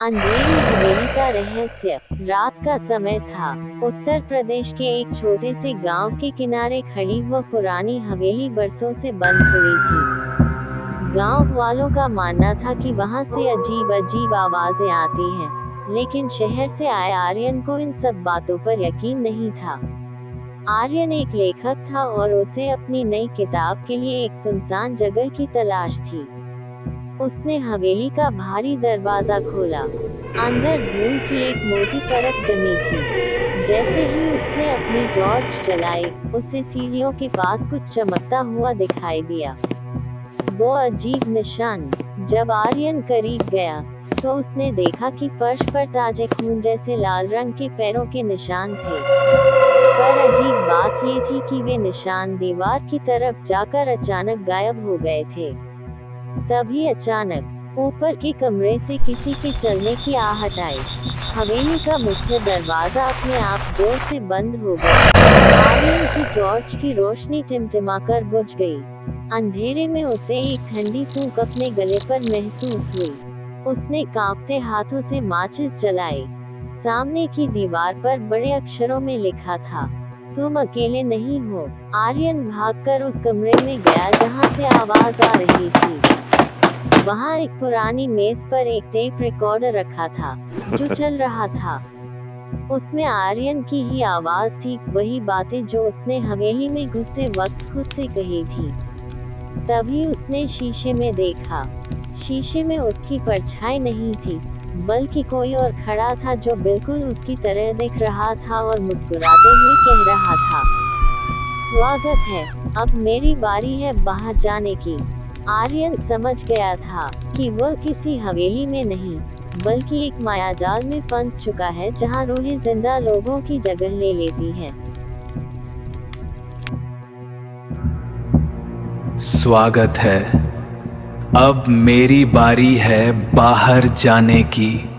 अंधेरी हवेली का रहस्य। रात का समय था। उत्तर प्रदेश के एक छोटे से गांव के किनारे खड़ी वह पुरानी हवेली बरसों से बंद पड़ी थी। गांव वालों का मानना था कि वहां से अजीब अजीब आवाजें आती हैं, लेकिन शहर से आए आर्यन को इन सब बातों पर यकीन नहीं था। आर्यन एक लेखक था और उसे अपनी नई किताब के लिए एक सुनसान जगह की तलाश थी। उसने हवेली का भारी दरवाजा खोला। अंदर धूल की एक मोटी परत जमी थी। जैसे ही उसने अपनी टॉर्च जलाई, उसे सीढ़ियों के पास कुछ चमकता हुआ दिखाई दिया। वो अजीब निशान। जब आर्यन करीब गया, तो उसने देखा कि फर्श पर ताजे खून जैसे लाल रंग के पैरों के निशान थे। पर अजीब बात ये थी कि वे निशान दीवार की तरफ जाकर अचानक गायब हो गए थे। तभी अचानक ऊपर के कमरे से किसी के चलने की आहट आई। हवेली का मुख्य दरवाजा अपने आप जोर से बंद हो गया। आर्यन की टॉर्च की रोशनी टिमटिमाकर बुझ गई। अंधेरे में उसे एक ठंडी फूंक अपने गले पर महसूस हुई। उसने कांपते हाथों से माचिस जलाई। सामने की दीवार पर बड़े अक्षरों में लिखा था, तुम अकेले नहीं हो। आर्यन भागकर उस कमरे में गया जहां से आवाज आ रही थी। वहां एक पुरानी मेज पर एक टेप रिकॉर्डर रखा था, जो चल रहा था। उसमें आर्यन की ही आवाज थी, वही बातें जो उसने हवेली में घुसते वक्त खुद से कही थी। तभी उसने शीशे में देखा। शीशे में उसकी परछाई नहीं थी, बल्कि कोई और खड़ा था जो बिल्कुल उसकी तरह दिख रहा था और मुस्कुराते हुए कह रहा था, स्वागत है, अब मेरी बारी है बाहर जाने की। आर्यन समझ गया था कि वह किसी हवेली में नहीं, बल्कि एक मायाजाल में फंस चुका है, जहां रूहें जिंदा लोगों की जगह ले लेती हैं। स्वागत है, अब मेरी बारी है बाहर जाने की।